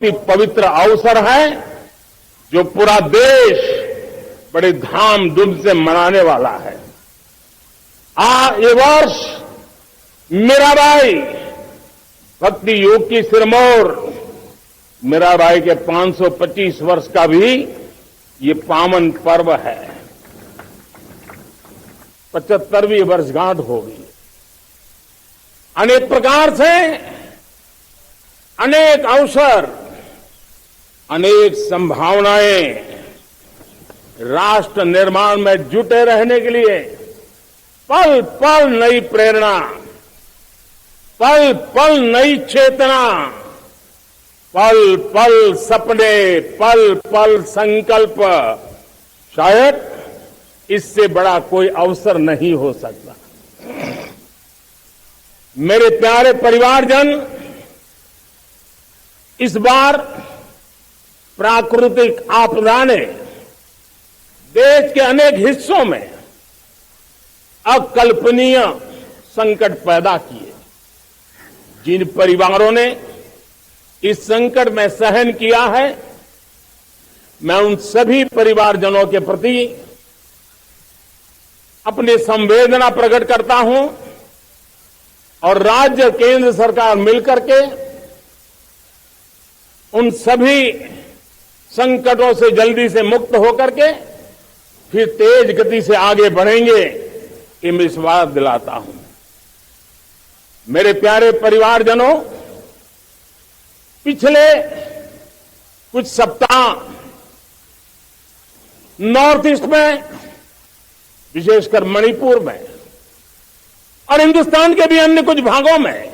पवित्र अवसर है जो पूरा देश बड़े धामधूम से मनाने वाला है। ये वर्ष मीराबाई भक्ति योग की सिरमौर मीराबाई के 525 वर्ष का भी ये पावन पर्व है। 75वीं वर्षगांठ होगी। अनेक प्रकार से अनेक अवसर, अनेक संभावनाएं राष्ट्र निर्माण में जुटे रहने के लिए पल पल नई प्रेरणा, पल पल नई चेतना, पल पल सपने, पल पल संकल्प, शायद इससे बड़ा कोई अवसर नहीं हो सकता। मेरे प्यारे परिवारजन, इस बार प्राकृतिक आपदा ने देश के अनेक हिस्सों में अकल्पनीय संकट पैदा किए। जिन परिवारों ने इस संकट में सहन किया है, मैं उन सभी परिवारजनों के प्रति अपनी संवेदना प्रकट करता हूं और राज्य केंद्र सरकार मिलकर के उन सभी संकटों से जल्दी से मुक्त होकर के फिर तेज गति से आगे बढ़ेंगे, ये मैं विश्वास दिलाता हूं। मेरे प्यारे परिवारजनों, पिछले कुछ सप्ताह नॉर्थ ईस्ट में, विशेषकर मणिपुर में और हिंदुस्तान के भी अन्य कुछ भागों में,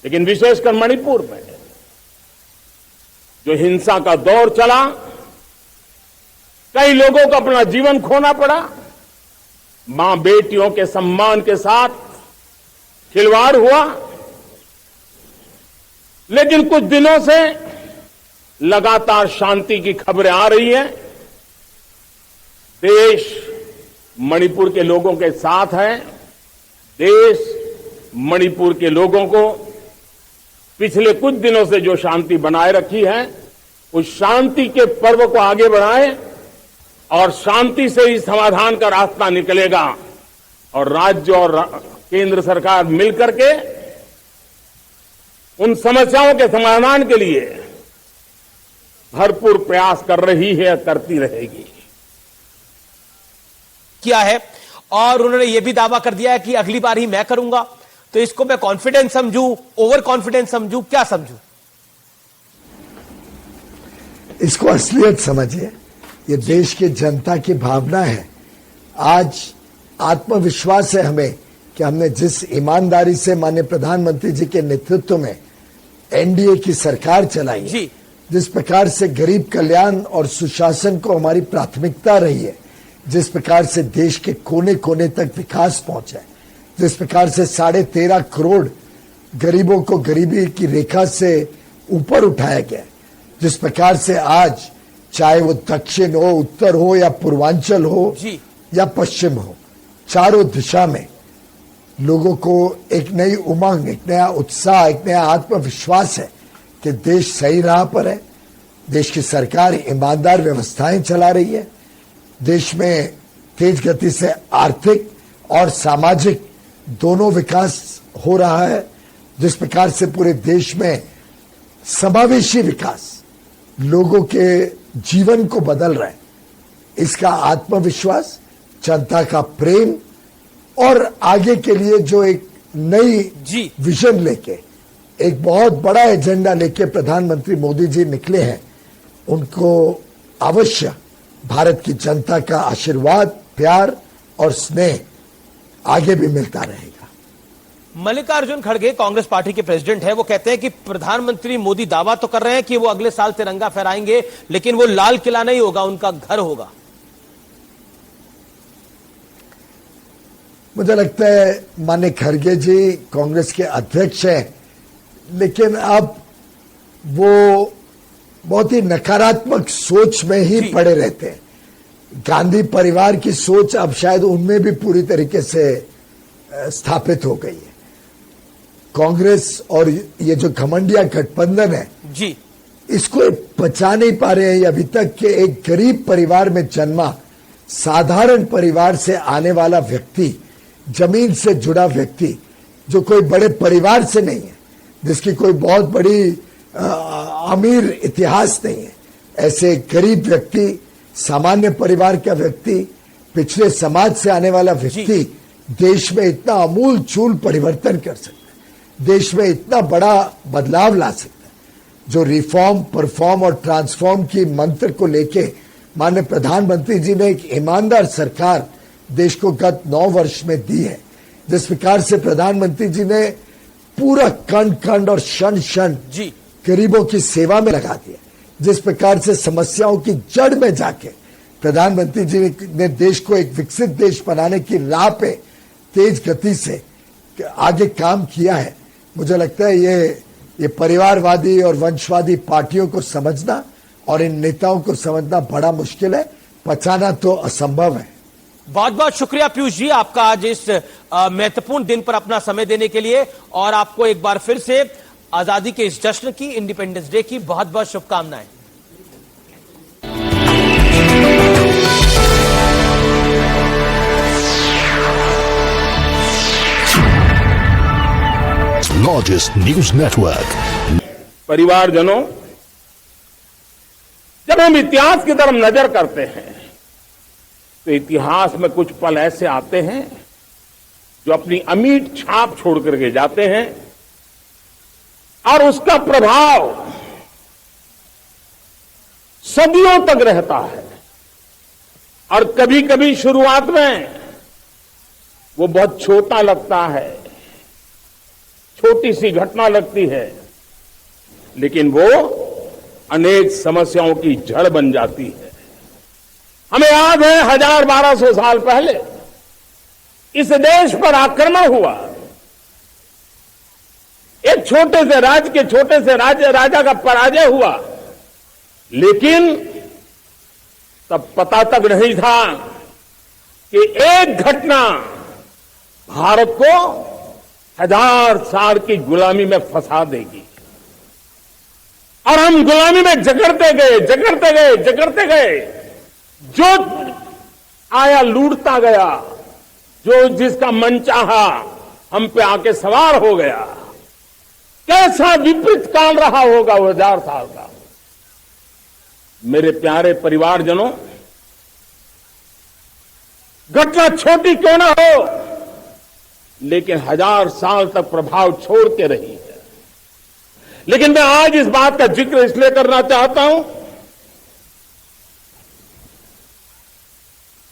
लेकिन विशेषकर मणिपुर में जो हिंसा का दौर चला, कई लोगों को अपना जीवन खोना पड़ा। मां बेटियों के सम्मान के साथ खिलवाड़ हुआ। लेकिन कुछ दिनों से लगातार शांति की खबरें आ रही हैं। देश मणिपुर के लोगों के साथ है। देश मणिपुर के लोगों को पिछले कुछ दिनों से जो शांति बनाए रखी है, उस शांति के पर्व को आगे बढ़ाए और शांति से ही समाधान का रास्ता निकलेगा। और राज्य और केंद्र सरकार मिलकर के उन समस्याओं के समाधान के लिए भरपूर प्रयास कर रही है, करती रहेगी। किया है और उन्होंने यह भी दावा कर दिया है कि अगली बार ही मैं करूंगा। तो इसको मैं कॉन्फिडेंस समझूं, ओवर कॉन्फिडेंस समझूं, क्या समझूं? इसको असलियत समझिए। ये देश की जनता की भावना है। आज आत्मविश्वास है हमें कि हमने जिस ईमानदारी से माननीय प्रधानमंत्री जी के नेतृत्व में एनडीए की सरकार चलाई है, जिस प्रकार से गरीब कल्याण और सुशासन को हमारी प्राथमिकता रही है, जिस प्रकार से देश के कोने कोने तक विकास पहुंचा है, जिस प्रकार से 13.5 करोड़ गरीबों को गरीबी की रेखा से ऊपर उठाया गया, जिस प्रकार से आज चाहे वो दक्षिण हो, उत्तर हो या पूर्वांचल हो या पश्चिम हो, चारों दिशा में लोगों को एक नई उमंग, एक नया उत्साह, एक नया आत्मविश्वास है कि देश सही राह पर है। देश की सरकार ईमानदार व्यवस्थाएं चला रही है। देश में तेज गति से आर्थिक और सामाजिक दोनों विकास हो रहा है। जिस प्रकार से पूरे देश में समावेशी विकास लोगों के जीवन को बदल रहा है, इसका आत्मविश्वास, जनता का प्रेम और आगे के लिए जो एक नई विजन लेके, एक बहुत बड़ा एजेंडा लेके प्रधानमंत्री मोदी जी निकले हैं, उनको अवश्य भारत की जनता का आशीर्वाद, प्यार और स्नेह आगे भी मिलता रहेगा। मल्लिकार्जुन खड़गे कांग्रेस पार्टी के प्रेसिडेंट है। वो कहते हैं कि प्रधानमंत्री मोदी दावा तो कर रहे हैं कि वो अगले साल तिरंगा फहराएंगे, लेकिन वो लाल किला नहीं होगा, उनका घर होगा। मुझे लगता है माननीय खड़गे जी कांग्रेस के अध्यक्ष हैं, लेकिन अब वो बहुत ही नकारात्मक सोच में ही पड़े रहते हैं। गांधी परिवार की सोच अब शायद उनमें भी पूरी तरीके से स्थापित हो गई है। कांग्रेस और ये जो घमंडिया गठबंधन है जी, इसको पचा नहीं पा रहे हैं। अभी तक के एक गरीब परिवार में जन्मा, साधारण परिवार से आने वाला व्यक्ति, जमीन से जुड़ा व्यक्ति, जो कोई बड़े परिवार से नहीं है, जिसकी कोई बहुत बड़ी अमीर इतिहास नहीं है, ऐसे गरीब व्यक्ति, सामान्य परिवार का व्यक्ति, पिछले समाज से आने वाला व्यक्ति देश में इतना अमूल चूल परिवर्तन कर सकता है, देश में इतना बड़ा बदलाव ला सकता है। जो रिफॉर्म, परफॉर्म और ट्रांसफॉर्म की मंत्र को लेके माननीय प्रधानमंत्री जी ने एक ईमानदार सरकार देश को गत 9 वर्ष में दी है, जिस प्रकार से प्रधानमंत्री जी ने पूरा कण कण और क्षण क्षण गरीबों की सेवा में लगा दिया, जिस प्रकार से समस्याओं की जड़ में जाके प्रधानमंत्री जी ने देश को एक विकसित देश बनाने की राह पे तेज गति से आगे काम किया है। मुझे लगता है ये परिवारवादी और वंशवादी पार्टियों को समझना और इन नेताओं को समझना बड़ा मुश्किल है, पचाना तो असंभव है। बहुत बहुत शुक्रिया पीयूष जी, आपका आज इस महत्वपूर्ण दिन पर अपना समय देने के लिए, और आपको एक बार फिर से आजादी के इस जश्न की, इंडिपेंडेंस डे की बहुत बहुत शुभकामनाएं। Largest News Network. परिवारजनों, जब हम इतिहास की तरफ नजर करते हैं तो इतिहास में कुछ पल ऐसे आते हैं जो अपनी अमिट छाप छोड़ करके जाते हैं और उसका प्रभाव सदियों तक रहता है। और कभी कभी शुरुआत में वो बहुत छोटा लगता है, छोटी सी घटना लगती है, लेकिन वो अनेक समस्याओं की जड़ बन जाती है। हमें याद है 1000-1200 साल पहले इस देश पर आक्रमण हुआ। एक छोटे से राज्य के छोटे से राजा का पराजय हुआ, लेकिन तब पता तक नहीं था कि एक घटना भारत को 1000 साल की गुलामी में फंसा देगी। और हम गुलामी में जकड़ते गए, जो आया लूटता गया, जो जिसका मन चाहा हम पे आके सवार हो गया। कैसा विपरीत काल रहा होगा वो 1000 साल का। मेरे प्यारे परिवारजनों, घटना छोटी क्यों ना हो, लेकिन 1000 साल तक प्रभाव छोड़ के रही है। लेकिन मैं आज इस बात का जिक्र इसलिए करना चाहता हूं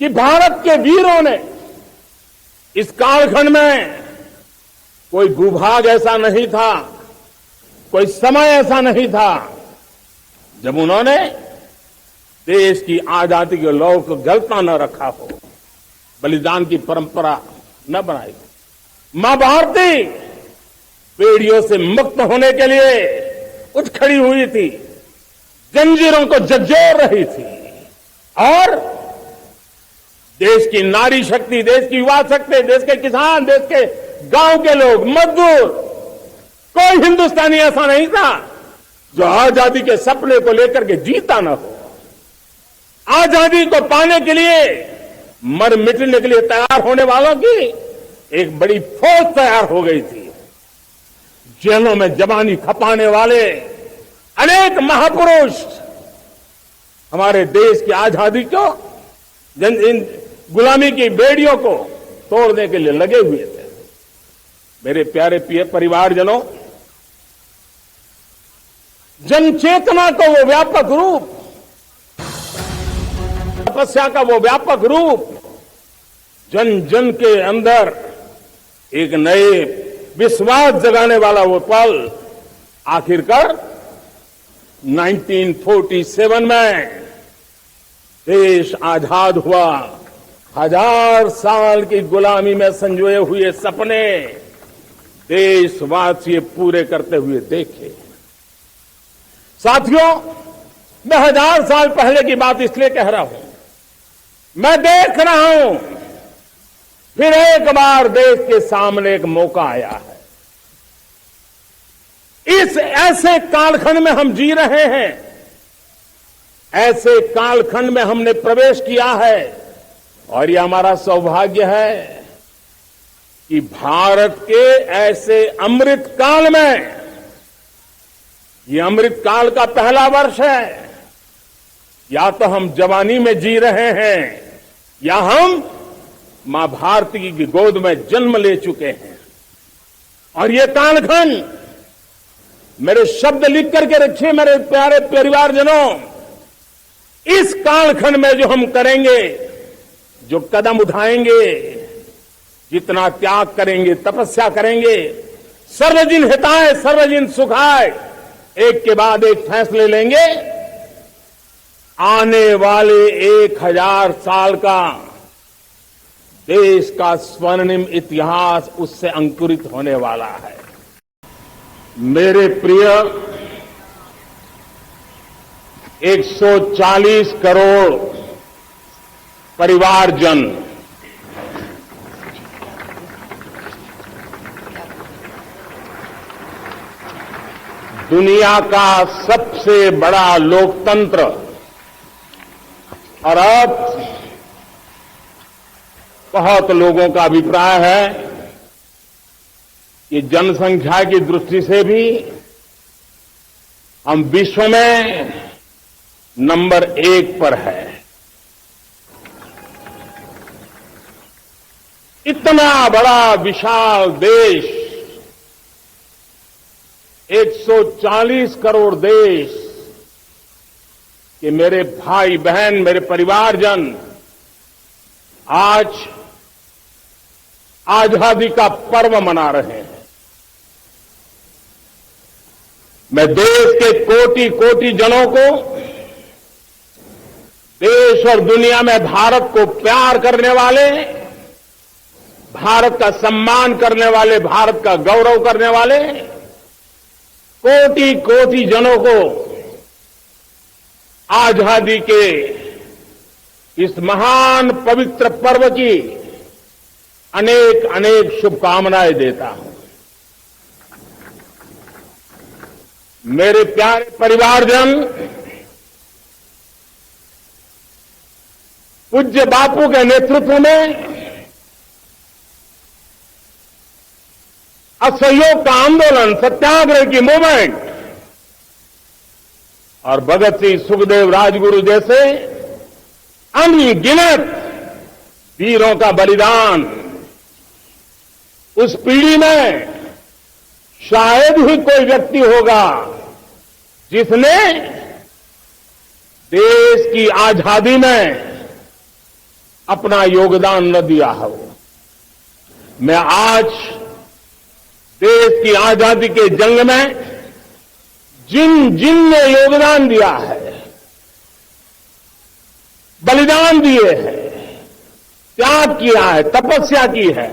कि भारत के वीरों ने इस कालखंड में कोई भूभाग ऐसा नहीं था, कोई समय ऐसा नहीं था जब उन्होंने देश की आजादी के लौ को गलता न रखा हो, बलिदान की परंपरा न बनाई। मां भारती बेड़ियों से मुक्त होने के लिए उठ खड़ी हुई थी, जंजीरों को झकझोर रही थी, और देश की नारी शक्ति, देश की युवा शक्ति, देश के किसान, देश के गांव के लोग, मजदूर, कोई हिंदुस्तानी ऐसा नहीं था जो आजादी के सपने को लेकर के जीता न हो। आजादी को पाने के लिए मर मिटने के लिए तैयार होने वालों की एक बड़ी फौज तैयार हो गई थी। जेलों में जवानी खपाने वाले अनेक महापुरुष हमारे देश की आजादी को, इन गुलामी की बेड़ियों को तोड़ने के लिए लगे हुए थे। मेरे प्यारे परिवारजनों, जनचेतना का वो व्यापक रूप, तपस्या का वो व्यापक रूप, जन जन के अंदर एक नए विश्वास जगाने वाला वो पल, आखिरकार 1947 में देश आजाद हुआ। 1000 साल की गुलामी में संजोए हुए सपने देशवासी पूरे करते हुए देखे। साथियों, मैं 1000 साल पहले की बात इसलिए कह रहा हूं, मैं देख रहा हूं फिर एक बार देश के सामने एक मौका आया है। इस ऐसे कालखंड में हम जी रहे हैं, ऐसे कालखंड में हमने प्रवेश किया है और यह हमारा सौभाग्य है कि भारत के ऐसे अमृत काल में, ये अमृत काल का पहला वर्ष है। या तो हम जवानी में जी रहे हैं या हम मां भारती की गोद में जन्म ले चुके हैं। और ये कालखंड, मेरे शब्द लिख करके रखिए मेरे प्यारे परिवारजनों, इस कालखंड में जो हम करेंगे, जो कदम उठाएंगे, जितना त्याग करेंगे, तपस्या करेंगे, सर्वजन हिताय सर्वजन सुखाय, एक के बाद एक फैसले लेंगे, आने वाले 1000 साल का देश का स्वर्णिम इतिहास उससे अंकुरित होने वाला है। मेरे प्रिय 140 करोड़ परिवारजन, दुनिया का सबसे बड़ा लोकतंत्र, और अब बहुत लोगों का अभिप्राय है कि जनसंख्या की दृष्टि से भी हम विश्व में नंबर 1 पर है। इतना बड़ा विशाल देश, 140 करोड़ देश कि मेरे भाई बहन, मेरे परिवारजन आज आजादी का पर्व मना रहे हैं। मैं देश के कोटि कोटि जनों को, देश और दुनिया में भारत को प्यार करने वाले, भारत का सम्मान करने वाले, भारत का गौरव करने वाले कोटि कोटि जनों को आजादी के इस महान पवित्र पर्व की अनेक अनेक शुभकामनाएं देता हूं। मेरे प्यारे परिवारजन, पूज्य बापू के नेतृत्व में असहयोग का आंदोलन, सत्याग्रह की मूवमेंट और भगत सिंह, सुखदेव, राजगुरु जैसे अनगिनत वीरों का बलिदान, उस पीढ़ी में शायद ही कोई व्यक्ति होगा जिसने देश की आजादी में अपना योगदान न दिया हो। मैं आज देश की आजादी के जंग में जिन जिन ने योगदान दिया है, बलिदान दिए हैं, त्याग किया है, तपस्या की है,